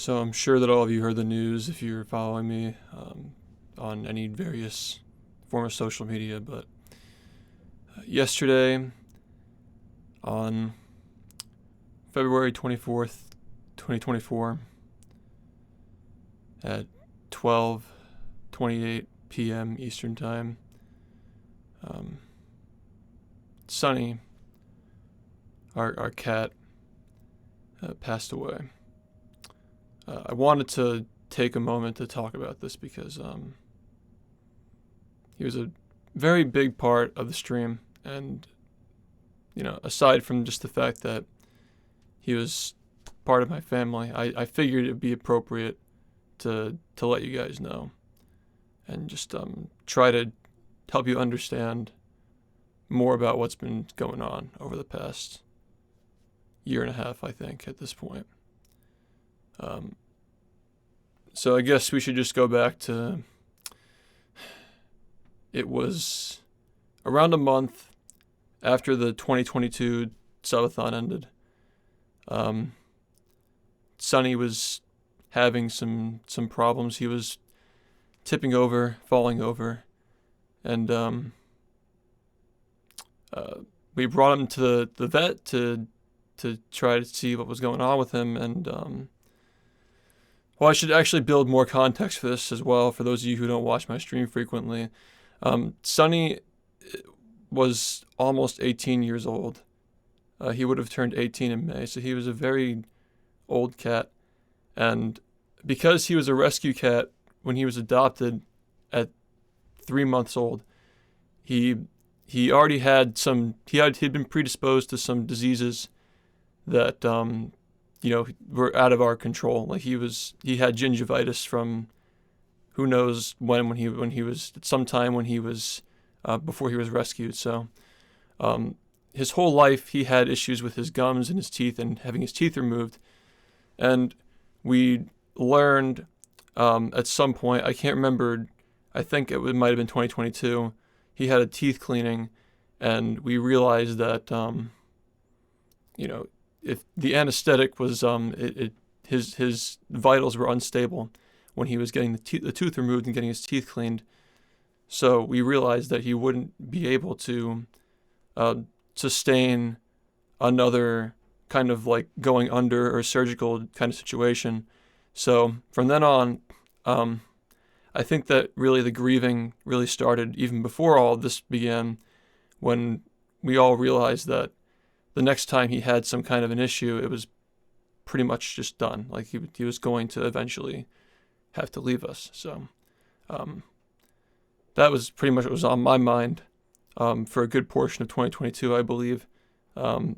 So I'm sure that all of you heard the news if you're following me on any various form of social media, but yesterday on February 24th, 2024 at 12:28 p.m. Eastern Time, Sonny, our cat, passed away. I wanted to take a moment to talk about this because he was a very big part of the stream, and aside from just the fact that he was part of my family, I figured it'd be appropriate to let you guys know and just try to help you understand more about what's been going on over the past year and a half, I think, at this point. So I guess we should just go back to, it was around a month after the 2022 subathon ended. Sonny was having some problems. He was tipping over, falling over, and we brought him to the vet to try to see what was going on with him. And well, I should actually build more context for this as well, for those of you who don't watch my stream frequently. Sonny was almost 18 years old. He would have turned 18 in May, so he was a very old cat. And because he was a rescue cat when he was adopted at 3 months old, he already had he'd been predisposed to some diseases that were out of our control. Like he had gingivitis from who knows when he was sometime when he was before he was rescued. So his whole life he had issues with his gums and his teeth and having his teeth removed. And we learned at some point, I can't remember, I think it might have been 2022, he had a teeth cleaning, and we realized that if the anesthetic was his vitals were unstable when he was getting the tooth removed and getting his teeth cleaned. So we realized that he wouldn't be able to sustain another kind of like going under or surgical kind of situation. So from then on, I think that really the grieving really started even before all of this began, when we all realized that the next time he had some kind of an issue, it was pretty much just done. Like he was going to eventually have to leave us. So that was pretty much what was on my mind for a good portion of 2022, I believe. So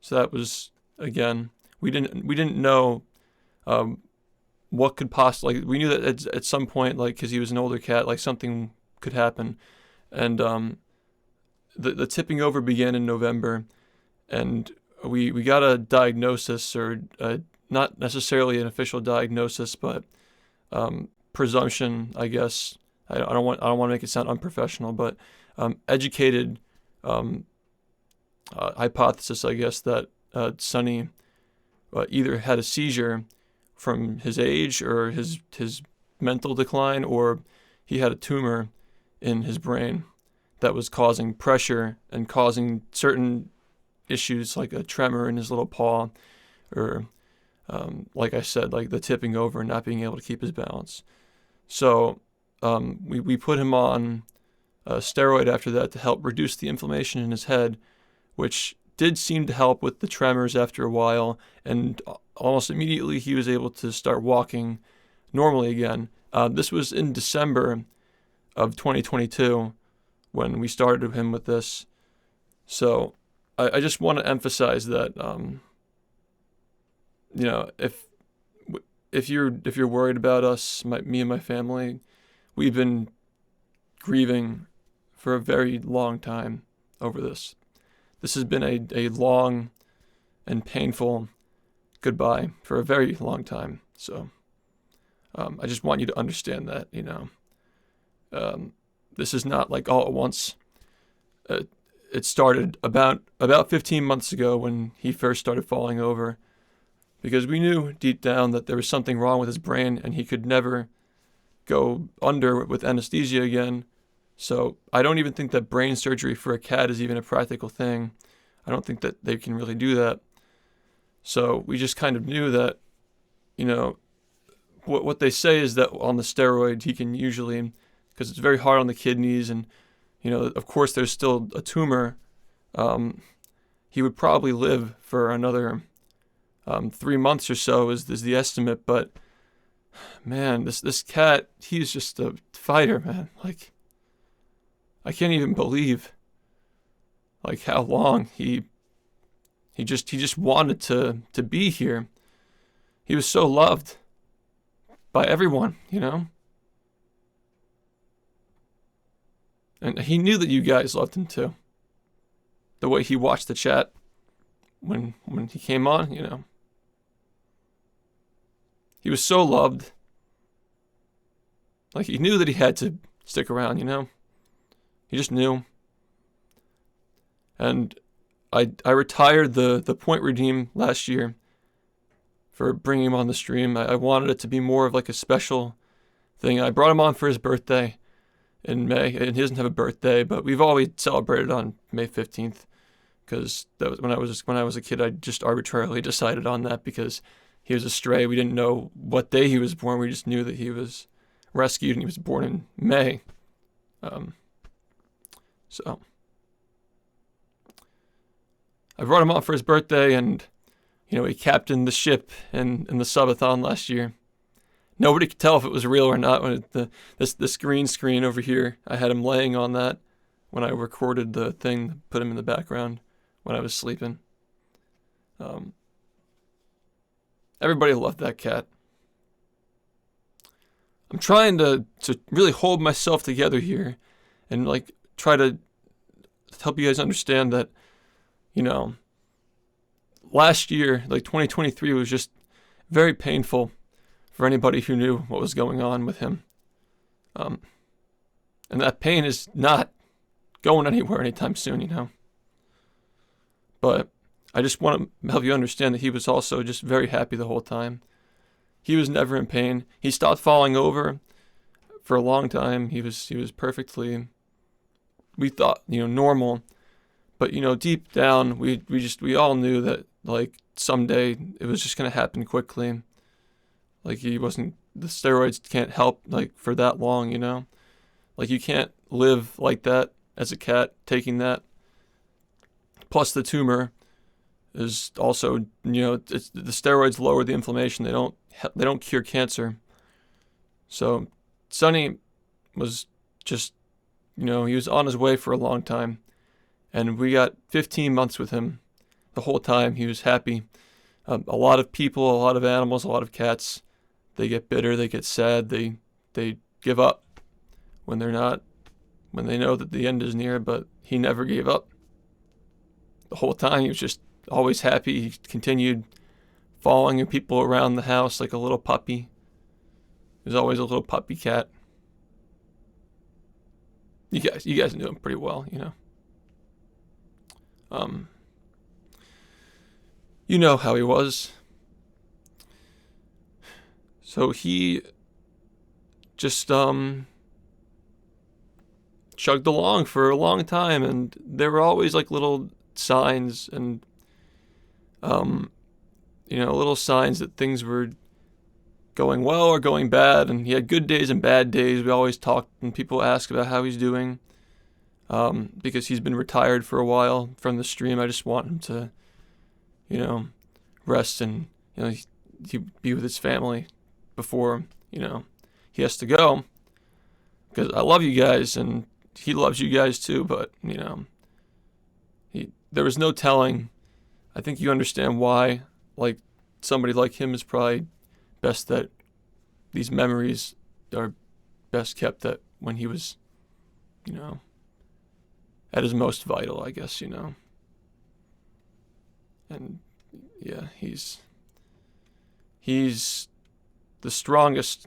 that was, again, we didn't know what could possibly, like, we knew that at some point, like, because he was an older cat, like something could happen. And the tipping over began in November, and we got a diagnosis, or not necessarily an official diagnosis, but presumption, I guess. I don't want to make it sound unprofessional, but educated hypothesis, I guess, that Sonny either had a seizure from his age or his mental decline, or he had a tumor in his brain that was causing pressure and causing certain issues like a tremor in his little paw, or like I said, like the tipping over and not being able to keep his balance. So we put him on a steroid after that to help reduce the inflammation in his head, which did seem to help with the tremors after a while, and almost immediately he was able to start walking normally again. This was in December of 2022 when we started him with this. So I just want to emphasize that if you're worried about us, me and my family, we've been grieving for a very long time over this. This has been a long and painful goodbye for a very long time. So I just want you to understand that, this is not like all at once. It started about 15 months ago when he first started falling over. because we knew deep down that there was something wrong with his brain and he could never go under with anesthesia again. So I don't even think that brain surgery for a cat is even a practical thing. I don't think that they can really do that. So we just kind of knew that, you know, what they say is that on the steroid he can usually, because it's very hard on the kidneys, and of course there's still a tumor, he would probably live for another 3 months or so is the estimate. But man, this cat, he's just a fighter, man. Like, I can't even believe like how long he just wanted to be here. He was so loved by everyone, And he knew that you guys loved him too. The way he watched the chat when he came on, He was so loved. Like, he knew that he had to stick around, He just knew. And I retired the point redeem last year for bringing him on the stream. I wanted it to be more of like a special thing. I brought him on for his birthday in May, and he doesn't have a birthday, but we've always celebrated on May 15th, because that was when I was a kid. I just arbitrarily decided on that because he was a stray. We didn't know what day he was born. We just knew that he was rescued and he was born in May. So I brought him on for his birthday, and he captained the ship in the subathon last year. Nobody could tell if it was real or not when this green screen over here, I had him laying on that when I recorded the thing, put him in the background when I was sleeping. Everybody loved that cat. I'm trying to really hold myself together here and like try to help you guys understand that, last year, like 2023, was just very painful for anybody who knew what was going on with him. And that pain is not going anywhere anytime soon, But I just want to help you understand that he was also just very happy the whole time. He was never in pain. He stopped falling over for a long time. He was perfectly, we thought, normal. But, deep down, we all knew that, like, someday it was just going to happen quickly. Like, the steroids can't help, like, for that long, Like, you can't live like that as a cat, taking that. Plus, the tumor is also, the steroids lower the inflammation. They don't cure cancer. So, Sonny was just, he was on his way for a long time. And we got 15 months with him. The whole time he was happy. A lot of people, a lot of animals, a lot of cats, they get bitter, they get sad, they give up when they know that the end is near, but he never gave up. The whole time he was just always happy. He continued following people around the house like a little puppy. He was always a little puppy cat. You guys knew him pretty well, You know how he was. So he just chugged along for a long time, and there were always like little signs and little signs that things were going well or going bad, and he had good days and bad days. We always talked, and people asked about how he's doing, because he's been retired for a while from the stream. I just want him to, rest and, he be with his family before, he has to go, because I love you guys, and he loves you guys too, but, there was no telling. I think you understand why, like, somebody like him is probably best that these memories are best kept that when he was, at his most vital, I guess, And yeah, he's the strongest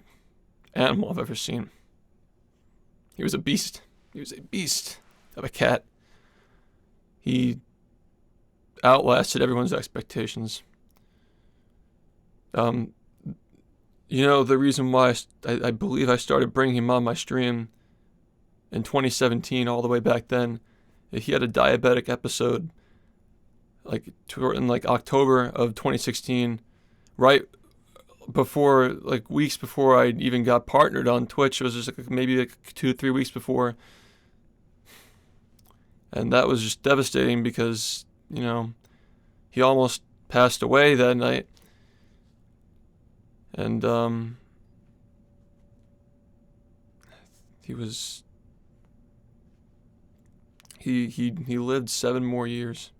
animal I've ever seen. He was a beast. He was a beast of a cat. He outlasted everyone's expectations. Um, the reason why I believe I started bringing him on my stream in 2017, all the way back then, he had a diabetic episode in October of 2016, right before, weeks before I even got partnered on Twitch. It was just maybe 2 to 3 weeks before. And that was just devastating because, he almost passed away that night. And he lived 7 more years.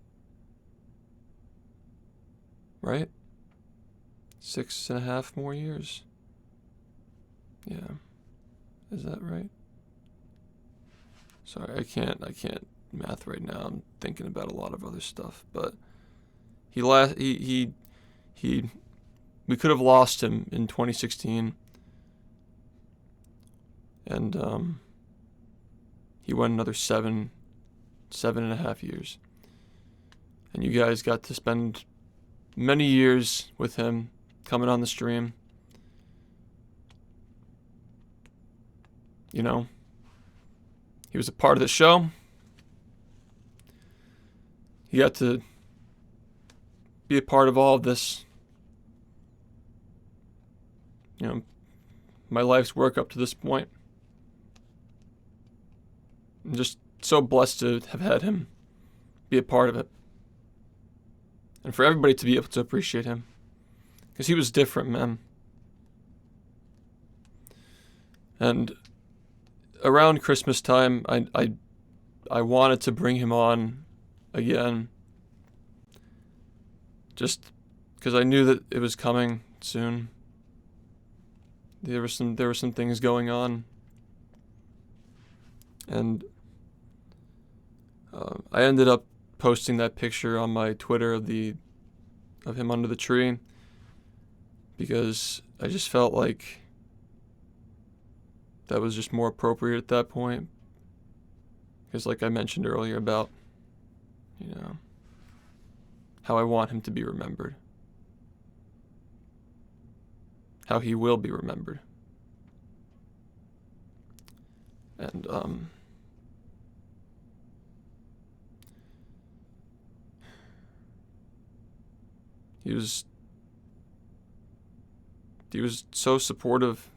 Right? 6.5 more years. Yeah. Is that right? Sorry, I can't math right now. I'm thinking about a lot of other stuff, but we could have lost him in 2016, and he went another 7.5 years, and you guys got to spend many years with him, coming on the stream. He was a part of the show. He got to be a part of all of this. My life's work up to this point. I'm just so blessed to have had him be a part of it. And for everybody to be able to appreciate him. Because he was different, man. And around Christmas time, I wanted to bring him on again. Just because I knew that it was coming soon. There were some things going on. And I ended up posting that picture on my Twitter of him under the tree, because I just felt like that was just more appropriate at that point. Because like I mentioned earlier about, how I want him to be remembered. How he will be remembered. And he was so supportive.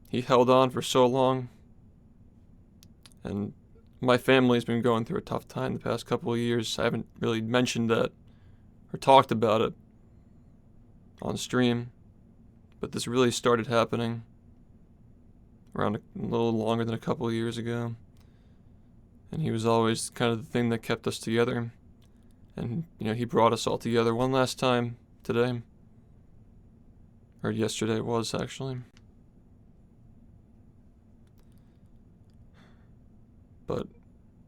He held on for so long. And my family's been going through a tough time the past couple of years. I haven't really mentioned that or talked about it on stream, but this really started happening around a little longer than a couple of years ago. And he was always kind of the thing that kept us together. And, he brought us all together one last time today. Or yesterday it was, actually. But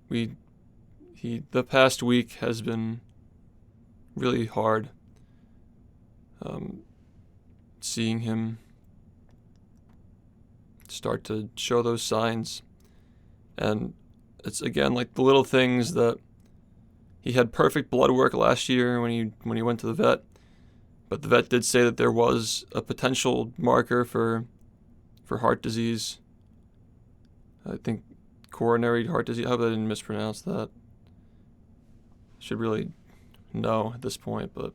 the past week has been really hard. Seeing him start to show those signs. And it's again like the little things that he had perfect blood work last year when he went to the vet. But the vet did say that there was a potential marker for heart disease. I think coronary heart disease. I hope I didn't mispronounce that. Should really know at this point, but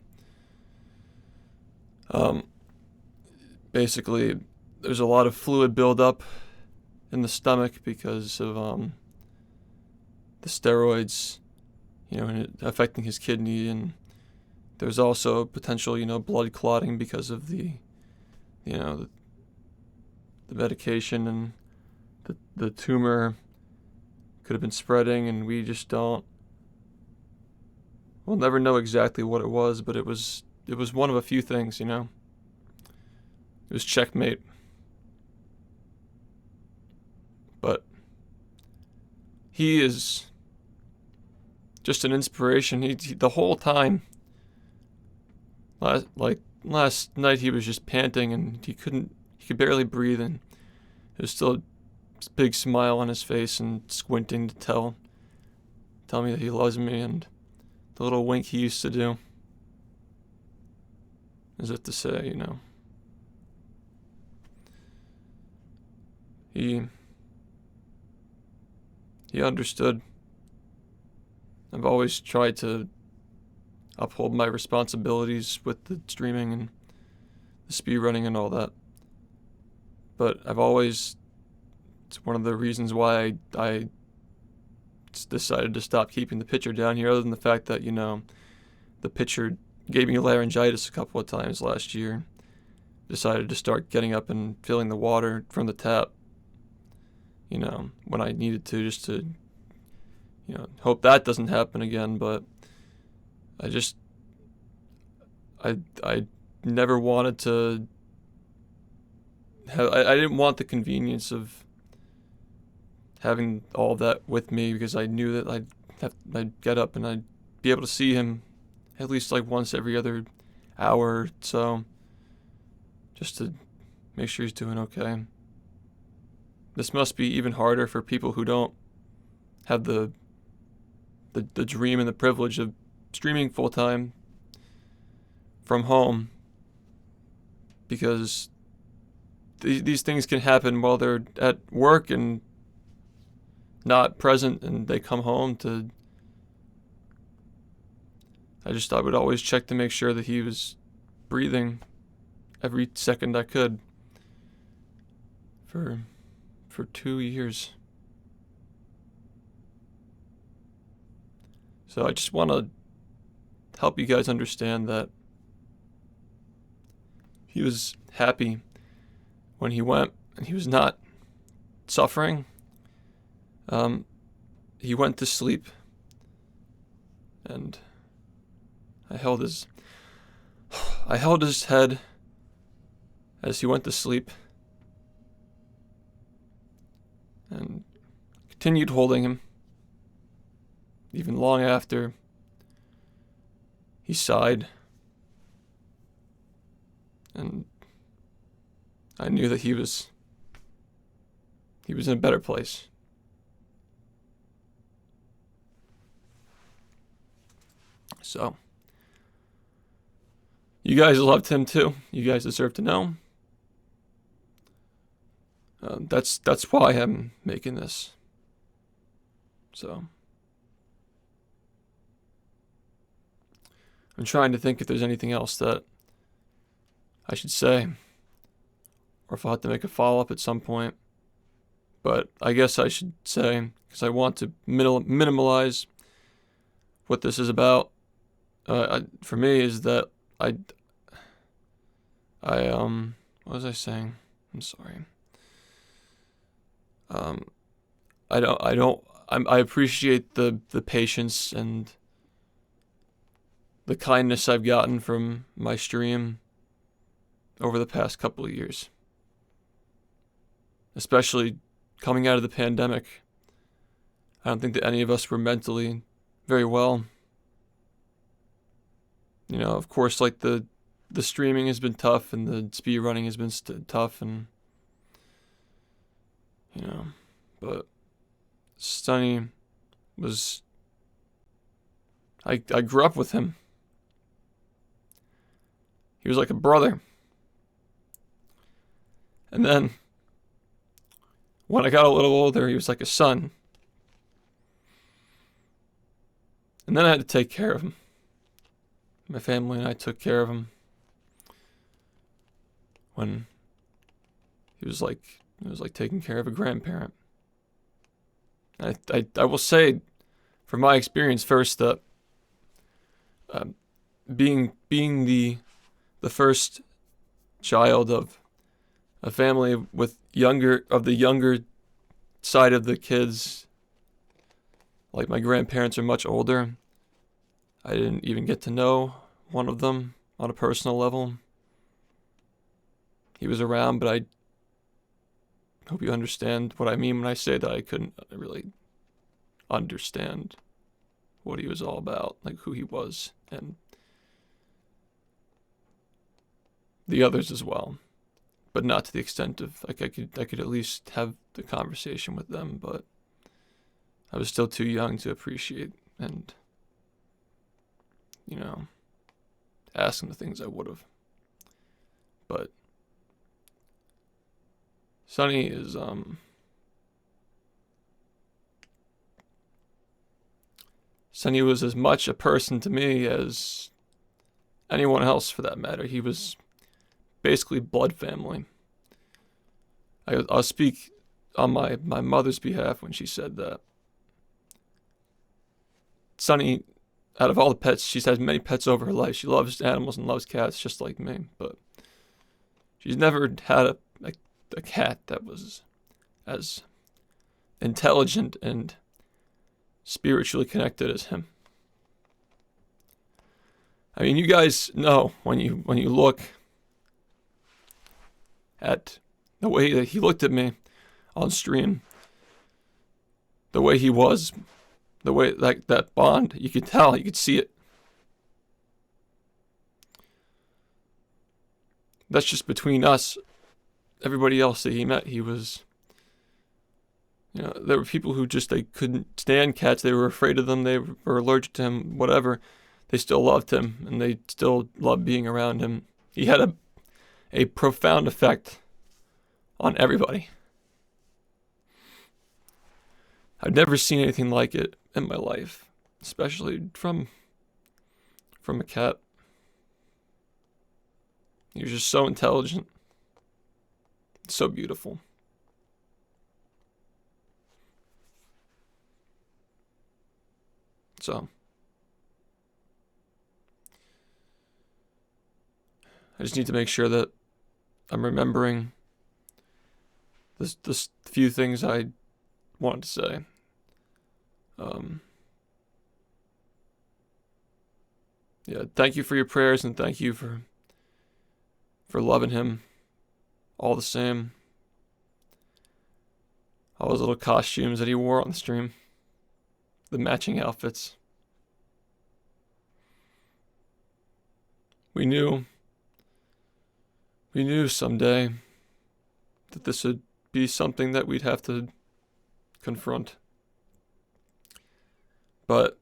basically there's a lot of fluid buildup in the stomach because of the steroids, and it affecting his kidney, and there's also potential, blood clotting because of the medication, and the tumor could have been spreading, and we'll never know exactly what it was, but it was one of a few things, It was checkmate. But he is just an inspiration. He the whole time, last night he was just panting, and he could barely breathe, and there was still a big smile on his face and squinting to tell me that he loves me, and the little wink he used to do. as if to say, he understood. I've always tried to uphold my responsibilities with the streaming and the speed running and all that. But it's one of the reasons why I decided to stop keeping the pitcher down here, other than the fact that, the pitcher gave me laryngitis a couple of times last year. Decided to start getting up and filling the water from the tap, when I needed to, just to, hope that doesn't happen again. But I never wanted to I didn't want the convenience of having all of that with me, because I knew that I'd get up and I'd be able to see him at least like once every other hour or so, just to make sure he's doing okay. This must be even harder for people who don't have the dream and the privilege of streaming full time from home, because these things can happen while they're at work and not present, and they come home to... I would always check to make sure that he was breathing every second I could for 2 years. So I just want to help you guys understand that he was happy when he went, and he was not suffering. He went to sleep, and I held his head as he went to sleep, and continued holding him even long after he sighed. And I knew that he was in a better place. So, you guys loved him too. You guys deserve to know. That's why I'm making this. So, I'm trying to think if there's anything else that I should say, or if I'll have to make a follow-up at some point. But I guess I should say, because I want to minimalize what this is about, for me, is that what was I saying? I'm sorry. I appreciate the patience and the kindness I've gotten from my stream over the past couple of years. Especially coming out of the pandemic. I don't think that any of us were mentally very well. Of course, like the streaming has been tough, and the speed running has been tough, and but Sonny was... I grew up with him. He was like a brother. And then, when I got a little older, he was like a son. And then I had to take care of him. My family and I took care of him when it was like taking care of a grandparent. I will say, from my experience first, that being the first child of a family with the younger side of the kids, like my grandparents are much older. I didn't even get to know one of them on a personal level. He was around, but I hope you understand what I mean when I say that I couldn't really understand what he was all about, like who he was, and the others as well. But not to the extent of, like, I could at least have the conversation with them, but I was still too young to appreciate and, ask them the things I would have. But Sonny was as much a person to me as anyone else for that matter. He was basically blood family. I'll speak on my mother's behalf when she said that. Sonny, out of all the pets, she's had many pets over her life. She loves animals and loves cats just like me, but she's never had a cat that was as intelligent and spiritually connected as him. I mean, you guys know when you look at the way that he looked at me on stream, the way he was, the way like that bond, you could tell, you could see it. That's just between us. Everybody else that he met, he was, there were people who just, they couldn't stand cats. They were afraid of them. They were allergic to him, whatever. They still loved him, and they still loved being around him. He had a profound effect on everybody. I've never seen anything like it in my life, especially from a cat. He was just so intelligent, so beautiful. So I just need to make sure that I'm remembering this few things I wanted to say. Yeah, thank you for your prayers, and thank you for loving him all the same. All those little costumes that he wore on the stream, the matching outfits. We knew someday that this would be something that we'd have to confront. But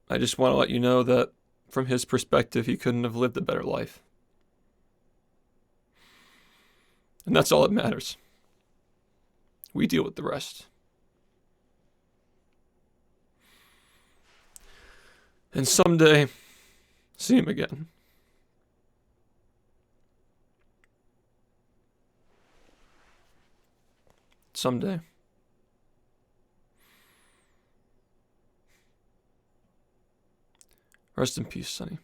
I just want to let you know that from his perspective, he couldn't have lived a better life. And that's all that matters. We deal with the rest. And someday, see him again. Someday. Rest in peace, Sonny.